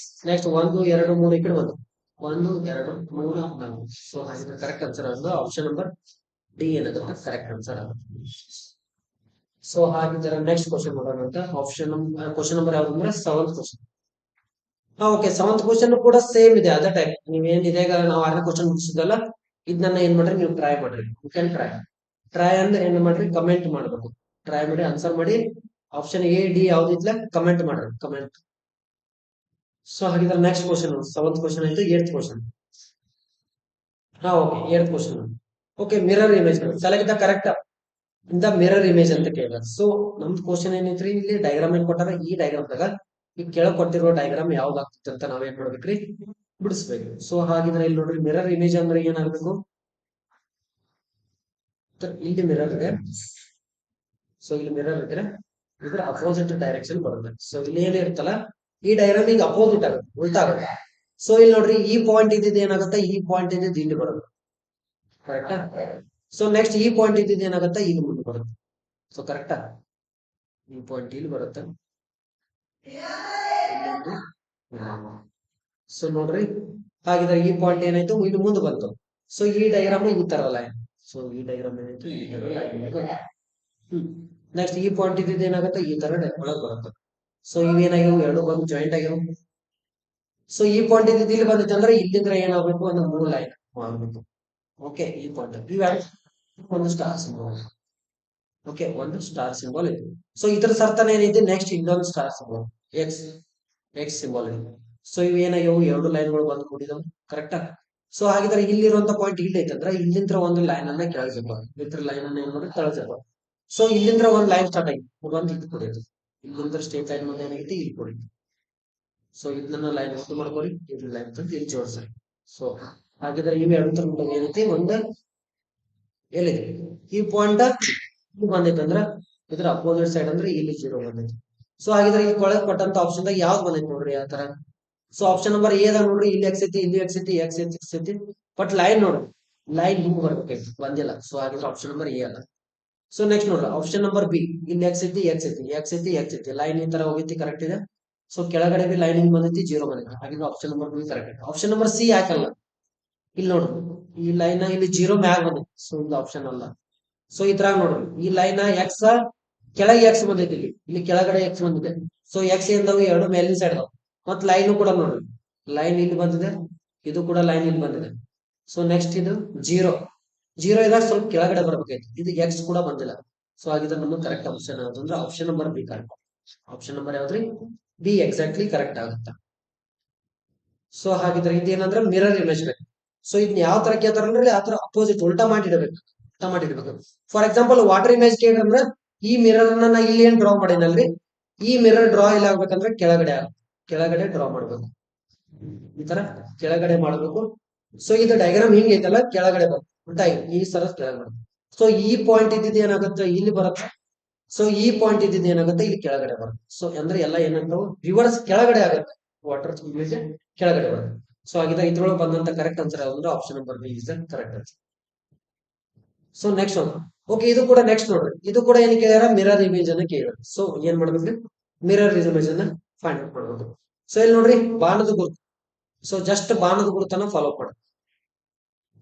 ನೆಕ್ಸ್ಟ್ 1 2 3 ಈ ಕಡೆ ಬಂದ. 1 2 3 4. ಸೊ ಹಾಗಿದ್ರೆ ಕರೆಕ್ಟ್ ಆನ್ಸರ್ ಆಗಿಂದ ಆಪ್ಷನ್ ನಂಬರ್ ಡಿ ಏನಾಗುತ್ತೆ? ಕರೆಕ್ಟ್ ಆನ್ಸರ್ ಆಗುತ್ತೆ. ಸೊ ಹಾಗಿದ್ರೆ ನೆಕ್ಸ್ಟ್ ಕ್ವಶನ್ ನೋಡೋಣ ಅಂತ. ಆಪ್ಷನ್ ಕ್ವಶನ್ ನಂಬರ್ ಯಾವ್ದು ಅಂದ್ರೆ 7th question. Okay, 7th question ಕೂಡ ಸೇಮ್ ಇದೆ, ಅದೇ ಟೈಪ್. ನೀವೇನ್ ಇದೆ ಈಗ ನಾವು 6ನೇ ಕ್ವಶನ್ ಮುಗಿಸಿದಲ್ಲ, ಇದನ್ನ ಏನ್ ಮಾಡ್ರಿ ನೀವು ಟ್ರೈ ಮಾಡ್ರಿ. ಯು ಕ್ಯಾನ್ ಟ್ರೈ ಅಂದ್ರೆ ಏನ್ ಮಾಡ್ರಿ? ಕಮೆಂಟ್ ಮಾಡ್ಬೇಕು. ಟ್ರೈ ಮಾಡಿ ಆನ್ಸರ್ ಮಾಡಿ. ಆಪ್ಷನ್ ಎ ಡಿ ಯಾವ್ದಿದ್ಲ ಕಮೆಂಟ್ ಮಾಡ್ರಿ, ಕಮೆಂಟ್. ಸೊ ಹಾಗಿದ್ರೆ ನೆಕ್ಸ್ಟ್ ಕ್ವಶನ್ 7th ಕ್ವಶನ್ ಆಯ್ತು. 8th question. Okay, 8th question. Okay, mirror image select the correct in the mirror image ಅಂತ ಕೇಳಿದಾರೆ. ಸೊ ನಮ್ದು ಕ್ವಶನ್ ಏನೈತ್ರಿ? ಇಲ್ಲಿ ಡಯಾಗ್ರಾಮ್ ಏನ್ ಕೊಟ್ಟಾರ, ಈ ಡಯಾಗ್ರಾಮ್ ದಾಗ ಈ ಕೆಳಗ್ ಕೊಟ್ಟಿರೋ ಡಯಾಗ್ರಾಮ್ ಯಾವ್ದು ಆಗ್ತಿತ್ತು ಅಂತ ನಾವೇನ್ ಮಾಡ್ಬೇಕ್ರಿ? ಬಿಡಿಸ್ಬೇಕು. ಸೊ ಹಾಗಿದ್ರೆ ಇಲ್ಲಿ ನೋಡ್ರಿ ಮಿರರ್ ಇಮೇಜ್ ಅಂದ್ರೆ ಏನಾಗ್ಬೇಕು? ಇಲ್ಲಿ ಮಿರರ್ ಇದೆ. ಸೊ ಇಲ್ಲಿ ಮಿರರ್ ಇದ್ರೆ ಇದ್ರ ಅಪೋಸಿಟ್ ಡೈರೆಕ್ಷನ್ ಬರುತ್ತೆ. ಸೊ ಇಲ್ಲಿ ಏನಿರುತ್ತಲ್ಲ ಈ ಡೈಗ್ರಾಮ್ ಈಗ ಅಪೋಸಿಟ್ ಆಗುತ್ತೆ, ಉಲ್ಟಾ ಆಗುತ್ತೆ. ಸೊ ಇಲ್ಲಿ ನೋಡ್ರಿ ಈ ಪಾಯಿಂಟ್ ಇದ್ದಿದ್ದು ಏನಾಗುತ್ತೆ? ಈ ಪಾಯಿಂಟ್ ಇದ್ದಿದ್ದು ಇಲ್ಲಿ ಬರುತ್ತೆ. ಕರೆಕ್ಟಾ? ಸೊ ನೆಕ್ಸ್ಟ್ ಈ ಪಾಯಿಂಟ್ ಇದ್ದಿದ್ದು ಏನಾಗುತ್ತೆ ಈಗ ಮುಂದೆ ಬರುತ್ತೆ. ಸೊ ಕರೆಕ್ಟಾ, ಈ ಪಾಯಿಂಟ್ ಇಲ್ಲಿ ಬರುತ್ತೆ. ಸೊ ನೋಡ್ರಿ, ಹಾಗಿದ್ರೆ ಈ ಪಾಯಿಂಟ್ ಏನಾಯ್ತು ಇಲ್ಲಿ ಮುಂದೆ ಬಂತು. ಸೊ ಈ ಡೈಗ್ರಾಮ್ ಈ ತರ ಲೈನ್. ಸೊ ಈ ಡೈಗ್ರಾಮ್ ಏನಾಯ್ತು ಈ ತರ ಲೈನ್. ನೆಕ್ಸ್ಟ್ ಈ ಪಾಯಿಂಟ್ ಇದ್ದಿದ್ದು ಏನಾಗುತ್ತೆ ಈ ತರ ಒಳಗೆ ಬರುತ್ತೆ. ಸೊ ಇವೇನಾಗ್ಯವು ಎರಡು ಬಂದು ಜಾಯಿಂಟ್ ಆಗ್ಯಾವ. ಸೊ ಈ ಪಾಯಿಂಟ್ ಇದ್ದಿದ್ದು ಇಲ್ಲಿ ಬಂದಿತ್ತು ಅಂದ್ರೆ ಇಲ್ಲಿಂದ ಏನಾಗಬೇಕು ಅಂದ್ರೆ ಮೂರು ಲೈನ್ ಮಾಡ್ಬೇಕು. ಓಕೆ, ಈ ಪಾಯಿಂಟ್ ಇವೆರಡು ಒಂದು ಸ್ಟಾರ್ ಸಿಂಬಲ್. ಓಕೆ, ಒಂದು ಸ್ಟಾರ್ ಸಿಂಬಲ್ ಇದೆ. ಸೊ ಇದ್ರ ಸರ್ತನ ಏನಿದೆ ನೆಕ್ಸ್ಟ್ ಇನ್ನೊಂದು star symbol X X symbol ಇದೆ. ಸೊ ಇವೇನಾಗ್ಯವು ಎರಡು ಲೈನ್ಗಳು ಬಂದು ಕೂಡಿದವು. ಕರೆಕ್ಟಾ. ಸೊ ಹಾಗಿದ್ರೆ ಇಲ್ಲಿರುವಂತ ಪಾಯಿಂಟ್ ಇಲ್ಲಿ ಐತಂದ್ರೆ ಇಲ್ಲಿಂದ ಒಂದು ಲೈನ್ ಅನ್ನ ಕೆಳಗೆ ಇದ್ರ ಲೈನ್ ಅನ್ನ ಏನ್ ಮಾಡಿ ಕೆಳಗೆ. ಸೊ ಇಲ್ಲಿಂದ ಒಂದು ಲೈನ್ ಸ್ಟಾರ್ಟ್ ಆಗಿ ಒಂದು ಇದು ಕೊಡೈತಿ. ಇಲ್ಲಿಂದ ಸ್ಟೇಟ್ ಲೈನ್ ಮುಂದೆ ಏನಾಗೈತಿ ಇಲ್ಲಿ ಕೊಡೈತಿ. ಸೊ ಇದನ್ನ ಲೈನ್ ಉಂಟು ಮಾಡ್ಕೊಳ್ಳಿ, ಇದು ಲೈನ್ ತಂದು ಇಲ್ಲಿ ಜೋಡಿಸ್ರಿ. ಸೊ ಹಾಗಿದ್ರೆ ಇವು ಎರಡು ತರ ಏನೈತಿ ಒಂದು ಎಲ್ಲಿದೆ ಈ ಪಾಯಿಂಟ್ ಬಂದೈತೆ ಅಂದ್ರೆ ಇದ್ರ ಅಪೋಸಿಟ್ ಸೈಡ್ ಅಂದ್ರೆ ಇಲ್ಲಿ 0 ಬಂದೈತಿ. ಸೊ ಹಾಗಿದ್ರೆ ಈ ಕೊಳಗೆ ಕೊಟ್ಟಂತ ಆಪ್ಷನ್ ದಾಗ ಯಾವ್ದು ಬಂದೈತಿ ನೋಡ್ರಿ ಯಾವ ತರ. ಸೊ ಆಪ್ಷನ್ ನಂಬರ್ ಎ ದಾಗ ನೋಡ್ರಿ ಇಲ್ಲಿ ಎಕ್ಸ್ ಐತಿ ಇಲ್ಲಿ ಎಕ್ಸ್ ಐತಿ ಎಕ್ಸ್ ಐತಿ ಬಟ್ ಲೈನ್ ನೋಡ್ರಿ ಲೈನ್ ಹಿಂಗ್ ಬರ್ಬೇಕಾಯ್ತು ಬಂದಿಲ್ಲ. ಸೊ ಹಾಗಿದ್ರೆ ಆಪ್ಷನ್ ನಂಬರ್ ಎ ಅಲ್ಲ. ಸೊ ನೆಕ್ಸ್ಟ್ ನೋಡ್ರಿ ಆಪ್ಷನ್ ನಂಬರ್ ಬಿ ಇಲ್ಲಿ ಎಕ್ಸ್ ಐತಿ ಎಕ್ಸ್ ಐತಿ ಎಕ್ಸ್ ಐತಿ ಎಕ್ಸ್ ಐತಿ ಲೈನ್ ಈ ತರ ಹೋಗೈತಿ ಕರೆಕ್ಟ್ ಇದೆ. ಸೊ ಕೆಳಗಡೆ ಬಿ ಲೈನ್ ಹಿಂಗ್ ಬಂದೈತಿ 0 ಬಂದೈತಿ. ಹಾಗಿದ್ರೆ ಆಪ್ಷನ್ ನಂಬರ್ ಬಿ ಕರೆಕ್ಟ್ ಇದೆ. ಆಪ್ಷನ್ ನಂಬರ್ ಸಿ ಯಾಕಲ್ಲ, ಇಲ್ಲಿ ನೋಡ್ರಿ ಈ ಲೈನ್ ಇಲ್ಲಿ 0 ಮ್ಯಾಗ ಬಂದೈತಿ. ಸೊ ಇದು ಆಪ್ಷನ್ ಅಲ್ಲ. ಸೊ ಇದ್ರಾಗ ನೋಡ್ರಿ ಈ ಲೈನ್ ಎಕ್ಸ್ ಕೆಳಗೆ ಎಕ್ಸ್ ಬಂದೈತಿ, ಇಲ್ಲಿ ಕೆಳಗಡೆ ಎಕ್ಸ್ ಬಂದಿದೆ. ಸೊ ಎಕ್ಸ್ ಎಂದವು ಎರಡು ಮೇಲಿನ ಸೈಡ್ ಅದಾವ. ಮತ್ ಲೈನ್ ಕೂಡ ನೋಡ್ರಿ ಲೈನ್ ಇಲ್ಲಿ ಬಂದಿದೆ, ಇದು ಕೂಡ ಲೈನ್ ಇಲ್ಲಿ ಬಂದಿದೆ. ಸೊ ನೆಕ್ಸ್ಟ್ ಇದು 0 ಇದಾಗ ಸ್ವಲ್ಪ ಕೆಳಗಡೆ ಬರ್ಬೇಕಾಯ್ತು, ಇದು ಎಕ್ಸ್ ಕೂಡ ಬಂದಿಲ್ಲ. ಸೊ ಹಾಗಿದ್ರೆ ನಮ್ಗೆ ಕರೆಕ್ಟ್ ಆಪ್ಷನ್ ಯಾವ್ದು ಅಂದ್ರೆ option number B correct. Option number ಯಾವ್ದ್ರಿ ಬಿ ಎಕ್ಸಾಕ್ಟ್ಲಿ ಕರೆಕ್ಟ್ ಆಗುತ್ತೆ. ಸೊ ಹಾಗಿದ್ರೆ ಇದೇನಂದ್ರೆ ಮಿರರ್ ಇಮೇಜ್ ಬೇಕು. ಸೊ ಇದನ್ನ ಯಾವ ತರ ಕೇಳ್ತಾರಂದ್ರೆ ಆ ತರ ಅಪೋಸಿಟ್ ಉಲ್ಟಾ ಮಾಡಿಡಬೇಕು. ಫಾರ್ ಎಕ್ಸಾಂಪಲ್ ವಾಟರ್ ಇಮೇಜ್ ಕೇಳಿದ್ರೆ ಈ ಮಿರರ್ ಅನ್ನ ಇಲ್ಲಿ ಏನ್ ಡ್ರಾ ಮಾಡಿನಲ್ರಿ, ಈ ಮಿರರ್ ಡ್ರಾ ಇಲ್ಲ ಆಗ್ಬೇಕಂದ್ರೆ ಕೆಳಗಡೆ ಡ್ರಾ ಮಾಡ್ಬೇಕು. ಈ ತರ ಕೆಳಗಡೆ ಮಾಡ್ಬೇಕು. ಸೊ ಇದು ಡಯಾಗ್ರಾಮ್ ಹಿಂಗ್ ಐತಲ್ಲ ಕೆಳಗಡೆ ಬರುತ್ತೆ ಉಲ್ಟಾ ಈ ಸರ ಕೆಳಗಡೆ. ಸೊ ಈ ಪಾಯಿಂಟ್ ಇದ್ದಿದ್ದು ಏನಾಗುತ್ತೆ ಇಲ್ಲಿ ಬರುತ್ತೆ. ಸೊ ಈ ಪಾಯಿಂಟ್ ಇದ್ದಿದ್ದು ಏನಾಗುತ್ತೆ ಇಲ್ಲಿ ಕೆಳಗಡೆ ಬರುತ್ತೆ. ಸೊ ಅಂದ್ರೆ ಎಲ್ಲ ಏನಾಗ್ತಾವ ರಿವರ್ಸ್ ಕೆಳಗಡೆ ಆಗುತ್ತೆ. ವಾಟರ್ ಇಮೇಜ್ ಕೆಳಗಡೆ ಬರುತ್ತೆ. ಸೊ ಹಾಗಿದ್ರೆ ಇದ್ರೊಳಗೆ ಬಂದಂತ ಕರೆಕ್ಟ್ ಆನ್ಸರ್ ಯಾವ್ದು ಅಂದ್ರೆ option number B is the correct answer. So next ಒಂದು ಓಕೆ, ಇದು ಕೂಡ ನೆಕ್ಸ್ಟ್ ನೋಡ್ರಿ, ಇದು ಕೂಡ ಏನ್ ಕೇಳ್ಯಾರ ಮಿರರ್ ಇಮೇಜ್ ಅನ್ನ ಕೇಳಿದ್ರು. ಸೊ ಏನ್ ಮಾಡ್ಬೇಕ್ರಿ ಮಿರರ್ ಇಮೇಜ್ ಅನ್ನ ಫೈಂಡ್ ಔಟ್ ಮಾಡ್ಬೇಕು. ಸೊ ಇಲ್ಲಿ ನೋಡ್ರಿ ಬಾಣದ ಗುರುತು. ಸೊ ಜಸ್ಟ್ ಬಾಣದ ಗುರುತನ್ನ ಫಾಲೋ ಮಾಡಿ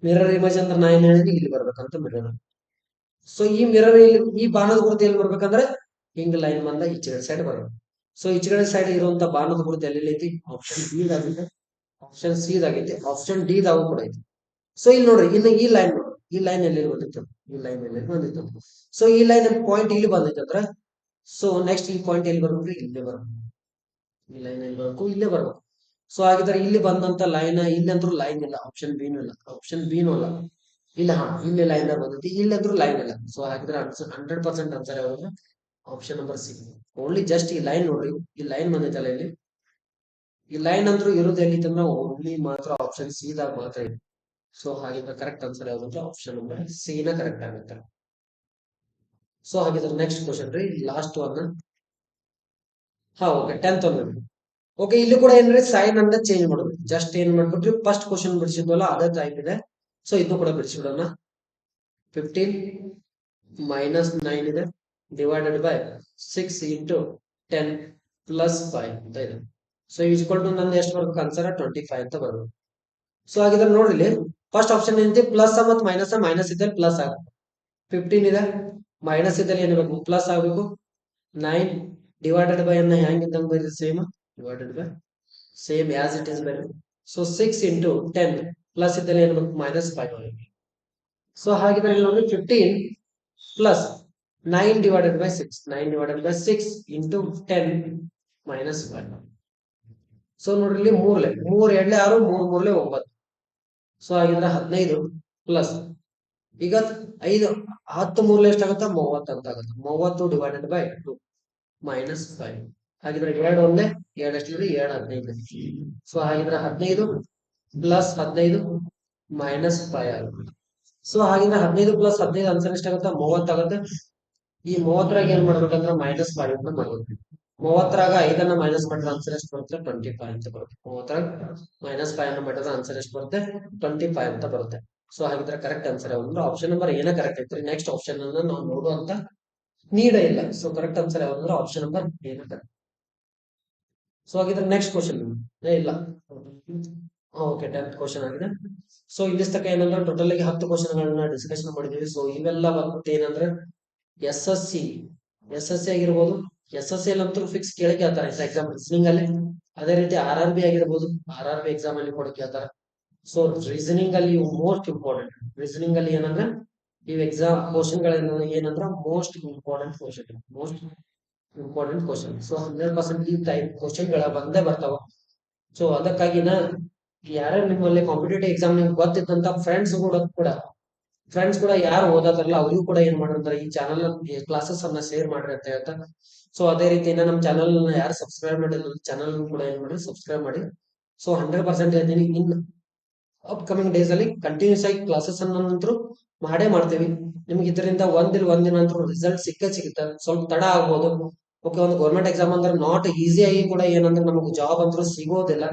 ಮಿರರ್ ಇಮೇಜ್ ಅಂದ್ರೆ ನಾ ಏನ್ ಹೇಳಿದ್ವಿ ಇಲ್ಲಿ ಬರ್ಬೇಕಂತ ಮಿರರ್. ಸೊ ಈ ಮಿರರ್ ಇಲ್ಲಿ ಈ ಬಾಣದ ಗುರುತು ಎಲ್ಲಿ ಬರ್ಬೇಕಂದ್ರೆ ಹಿಂಗ್ ಲೈನ್ ಬಂದ ಈಚೆಗಡೆ ಸೈಡ್ ಬರ್ಬೇಕು. ಸೊ ಈಚೆಗಡೆ ಸೈಡ್ ಇರುವಂತ ಬಾಣದ ಗುರುತು ಎಲ್ಲಿ ಐತಿ ಆಪ್ಷನ್ ಬಿ ದಾಗೈತೆ, ಆಪ್ಷನ್ ಸಿ ದಾಗೈತೆ, ಆಪ್ಷನ್ ಡಿ ದಾಗೂ ಕೂಡ ಐತಿ. ಸೊ ಇಲ್ಲಿ ನೋಡ್ರಿ ಇನ್ನು ಈ ಲೈನ್ ನೋಡ್ರಿ ಈ ಲೈನ್ ಎಲ್ಲಿ ಬಂದಿತ್ತು ಈ ಲೈನ್ ಎಲ್ಲಿ ಬಂದಿತ್ತು. ಸೊ ಈ ಲೈನ್ ಪಾಯಿಂಟ್ ಇಲ್ಲಿ ಬಂದೈತೆ ಅಂದ್ರೆ ಸೊ ನೆಕ್ಸ್ಟ್ ಈ ಪಾಯಿಂಟ್ ಎಲ್ಲಿ ಬರ್ಬೇಕ್ರಿ ಇಲ್ಲೇ ಬರ್ಬೇಕು. ಈ ಲೈನ್ ಎಲ್ಲಿ ಬರ್ಬೇಕು ಇಲ್ಲೇ ಬರ್ಬೇಕು. ಸೊ ಹಾಗಿದ್ರೆ ಇಲ್ಲಿ ಬಂದಂತ ಲೈನ್ ಇಲ್ಲಂದ್ರೂ ಲೈನ್ ಇಲ್ಲ, ಆಪ್ಷನ್ ಬಿನೂ ಇಲ್ಲ, ಆಪ್ಷನ್ ಬಿನೂ ಇಲ್ಲ, ಇಲ್ಲ ಇಲ್ಲಿ ಲೈನ್ ಬಂದೈತಿ ಇಲ್ಲಂದ್ರೂ ಲೈನ್ ಇಲ್ಲ. ಸೊ ಹಾಗಿದ್ರೆ ಆನ್ಸರ್ 100% ಆನ್ಸರ್ ಯಾವ್ದು option number C. Only just ಈ ಲೈನ್ ನೋಡ್ರಿ ಈ ಲೈನ್ ಬಂದೈತಲ್ಲ ಇಲ್ಲಿ ಈ ಲೈನ್ ಅಂತೂ ಇರೋದು ಎಲ್ಲಿತ್ತಂದ್ರೆ ಓನ್ಲಿ ಮಾತ್ರ ಆಪ್ಷನ್ ಸಿ ದಾಗ ಮಾತ್ರ ಇದೆ. ಸೊ ಹಾಗಿದ್ರೆ ಕರೆಕ್ಟ್ ಆನ್ಸರ್ ಯಾವ್ದು ಅಂದ್ರೆ ಆಪ್ಷನ್ ನಂಬರ್ ಸಿ ನ ಕರೆಕ್ಟ್ ಆಗುತ್ತೆ. ಸೊ ಹಾಗಿದ್ರೆ ನೆಕ್ಸ್ಟ್ ಕ್ವಶನ್ ರೀ ಲಾಸ್ಟ್ ಒನ್. ಓಕೆ 10th ಒಂದು ಓಕೆ, ಇಲ್ಲಿ ಕೂಡ ಏನ್ರಿ ಸೈನ್ ಅಂತ ಚೇಂಜ್ ಮಾಡೋದು. ಜಸ್ಟ್ ಏನ್ ಮಾಡ್ಬಿಟ್ರಿ ಫಸ್ಟ್ ಕ್ವಶನ್ ಬಿಡಿಸಿದ್ವಲ್ಲ ಅದೇ ಟೈಪ್ ಇದೆ. ಸೊ ಇದು ಕೂಡ ಬಿಡಿಸಿಬಿಡೋಣ. 15 - 9 ಇದೆ ಡಿವೈಡೆಡ್ ಬೈ 6 × 10 + 5 ಅಂತ ಇದೆ. ಸೊ ಈಕ್ವಲ್ ಟು ನಂದು ಎಷ್ಟು ಬರ್ಬೇಕು ಆನ್ಸರ್ 25 ಅಂತ ಬರ್ಬೇಕು. ಸೊ ಹಾಗಿದ್ರೆ ನೋಡ್ರಿ ಇಲ್ಲಿ ಫಸ್ಟ್ ಆಪ್ಷನ್ ಏನೈತಿ ಪ್ಲಸ್ ಮತ್ತು ಮೈನಸ್. ಮೈನಸ್ ಇದ್ದಲ್ಲಿ ಪ್ಲಸ್ ಆಗುತ್ತೆ. 15 ಇದೆ ಮೈನಸ್ ಇದ್ದಲ್ಲಿ ಏನಿರಬೇಕು ಪ್ಲಸ್ ಆಗಬೇಕು. 9 ಡಿವೈಡೆಡ್ ಬೈ ಅನ್ನ ಹೆಂಗಿದ್ದಂಗೆ ಬರೀ same divided by same as it is ಬರೀ. ಸೊ 6 × 10 ಪ್ಲಸ್ ಇದ್ದಲ್ಲಿ ಏನಿರಬೇಕು -5 ಆಗಬೇಕು. ಸೊ ಹಾಗಿದ್ರೆ ಇಲ್ಲಿ ನೋಡಿ 15 plus 9 divided by 6 9 divided by 6 × 10 -5. So ನೋಡ್ರಿ ಇಲ್ಲಿ 3 3 2 6 3 3 9. ಸೊ ಹಾಗಿದ್ರೆ 15 ಪ್ಲಸ್ ಈಗ 5 10 3 ಎಷ್ಟಾಗುತ್ತೆ 30 ಅಂತ ಆಗುತ್ತೆ. 30 ಡಿವೈಡೆಡ್ ಬೈ 2 -5. ಹಾಗಿದ್ರೆ 2 ಒಂದೇ 2 ಎಷ್ಟಿದ್ರಿ 2 15. ಸೊ ಹಾಗಿದ್ರೆ 15 ಪ್ಲಸ್ 15 -5 ಆಗುತ್ತೆ. ಸೊ ಹಾಗಿದ್ರೆ 15 ಪ್ಲಸ್ 15 ಆನ್ಸರ್ ಎಷ್ಟಾಗುತ್ತೆ 30 ಆಗುತ್ತೆ. ಈ 30ರಾಗ ಏನ್ ಮಾಡ್ಬೇಕಂದ್ರೆ -5 ಅಂತ ಮಾಡ್ಬೇಕು. 30ರಾಗ 5ಅನ್ನ ಮೈನಸ್ ಮಾಡಿದ್ರೆ ಆನ್ಸರ್ ಎಷ್ಟು ಬರುತ್ತೆ 25 ಅಂತ ಬರುತ್ತೆ. 30ರಾಗ -5 ಅನ್ನ ಮಾಡಿದ್ರೆ ಆನ್ಸರ್ ಎಷ್ಟು ಬರುತ್ತೆ 25 ಅಂತ ಬರುತ್ತೆ. ಸೊ ಹಾಗಿದ್ರೆ ಕರೆಕ್ಟ್ ಆನ್ಸರ್ ಯಾವಂದ್ರೆ ಆಪ್ಷನ್ ನಂಬರ್ ಏನೇ ಕರೆಕ್ಟ್ ಐತ್ರಿ. ನೆಕ್ಸ್ಟ್ ಆಪ್ಷನ್ ಅನ್ನ ನಾವು ನೋಡುವಂತ ನೀಡ ಇಲ್ಲ. ಸೊ ಕರೆಕ್ಟ್ ಆನ್ಸರ್ ಯಾವಂದ್ರೆ ಆಪ್ಷನ್ ನಂಬರ್ ಏನ ಕರೆಕ್ಟ್. ಸೊ ಹಾಗಿದ್ರೆ ನೆಕ್ಸ್ಟ್ ಕ್ವಶನ್ ಇಲ್ಲ. ಓಕೆ 10th ಕ್ವಶನ್ ಆಗಿದೆ. ಸೊ ಇಲ್ಲಿ ತನಕ ಏನಂದ್ರೆ ಟೋಟಲ್ ಆಗಿ 10 ಕ್ವಶನ್ ಗಳನ್ನ ಡಿಸ್ಕಷನ್ ಮಾಡಿದೀವಿ. ಸೊ ಇವೆಲ್ಲ ಬಂದ್ಬಿಟ್ಟು ಏನಂದ್ರೆ ಎಸ್ ಎಸ್ ಸಿ ಆಗಿರ್ಬೋದು. ಎಸ್ ಎಸ್ ಸಿ ಅಂತೂ ಫಿಕ್ಸ್ ಕೇಳಿ ಕೇಳ್ತಾರೆ ಎಕ್ಸಾಮ್ ರೀಸನಿಂಗ್ ಅಲ್ಲಿ. ಅದೇ ರೀತಿ ಆರ್ ಆರ್ ಬಿ ಆಗಿರ್ಬೋದು, ಆರ್ ಆರ್ ಬಿ ಎಕ್ಸಾಮ್ ಅಲ್ಲಿ ಕೂಡ ಕೇಳ್ತಾರೆ. ಸೊ ರೀಸನಿಂಗ್ ಅಲ್ಲಿ ಮೋಸ್ಟ್ ಇಂಪಾರ್ಟೆಂಟ್. ರೀಸನಿಂಗ್ ಅಲ್ಲಿ ಏನಂದ್ರೆ ಈ ಎಕ್ಸಾಮ್ ಕ್ವಶನ್ ಗಳನ್ನ ಏನಂದ್ರೆ ಮೋಸ್ಟ್ ಇಂಪಾರ್ಟೆಂಟ್ ಕ್ವಶನ್. ಸೊ 100% ಈ ಟೈಪ್ ಕ್ವಶನ್ ಗಳ ಬಂದೇ ಬರ್ತಾವ. ಸೊ ಅದಕ್ಕಾಗಿನ ಯಾರ್ಯಾರು ನಿಮ್ಮಲ್ಲಿ ಕಾಂಪಿಟೇಟಿವ್ ಎಕ್ಸಾಮ್ ನಿಮ್ಗೆ ಗೊತ್ತಿದ್ದಂತ ಫ್ರೆಂಡ್ಸ್ ಕೂಡ ಯಾರು ಓದಾತಾರಲ್ಲ ಅವ್ರಿಗೂ ಕೂಡ ಏನ್ ಮಾಡಿರ್ತಾರೆ ಈ ಚಾನಲ್ ಕ್ಲಾಸಸ್ ಅನ್ನ ಶೇರ್ ಮಾಡ್ರಿ ಅಂತ ಹೇಳ್ತಾ. ಸೊ ಅದೇ ರೀತಿ ನಮ್ಮ ಚಾನಲ್ ಯಾರು ಸಬ್ಸ್ಕ್ರೈಬ್ ಮಾಡಿಲ್ಲ ಚಾನಲ್ ಕೂಡ ಏನ್ ಮಾಡಿ ಸಬ್ಸ್ಕ್ರೈಬ್ ಮಾಡಿ. ಸೊ 100% ಹೇಳ್ತೀನಿ, ಇನ್ ಅಪ್ಕಮಿಂಗ್ ಡೇಸ್ ಅಲ್ಲಿ ಕಂಟಿನ್ಯೂಸ್ ಆಗಿ ಕ್ಲಾಸಸ್ ಅನ್ನಂತರೂ ಮಾಡೇ ಮಾಡ್ತೀವಿ. ನಿಮ್ಗೆ ಇದರಿಂದ ಒಂದಿನ ಅಂತೂ ರಿಸಲ್ಟ್ ಸಿಗುತ್ತೆ. ಸ್ವಲ್ಪ ತಡ ಆಗ್ಬೋದು. ಓಕೆ, ಒಂದು ಗೌರ್ಮೆಂಟ್ ಎಕ್ಸಾಮ್ ಅಂದ್ರೆ ನಾಟ್ ಈಸಿ ಆಗಿ ಕೂಡ ಏನಂದ್ರೆ ನಮಗೆ ಜಾಬ್ ಅಂತೂ ಸಿಗೋದಿಲ್ಲ.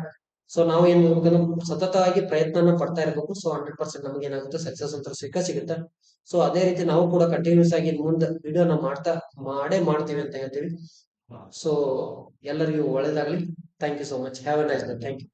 ಸೊ ನಾವು ಏನ್ ಮಾಡ್ಬೇಕಂದ್ರೆ ಸತತವಾಗಿ ಪ್ರಯತ್ನ ಪಡ್ತಾ ಇರ್ಬೇಕು. ಸೊ 100% ನಮ್ಗೆ ಏನಾಗುತ್ತೆ ಸಕ್ಸಸ್ ಅಂತ ಸಿಗುತ್ತೆ. ಸೊ ಅದೇ ರೀತಿ ನಾವು ಕೂಡ ಕಂಟಿನ್ಯೂಸ್ ಆಗಿ ಮುಂದೆ ವಿಡಿಯೋನ ಮಾಡೇ ಮಾಡ್ತೀವಿ ಅಂತ ಹೇಳ್ತೀವಿ. ಸೊ ಎಲ್ಲರಿಗೂ ಒಳ್ಳೇದಾಗ್ಲಿ. Thank you so much. Have a nice day. Thank you.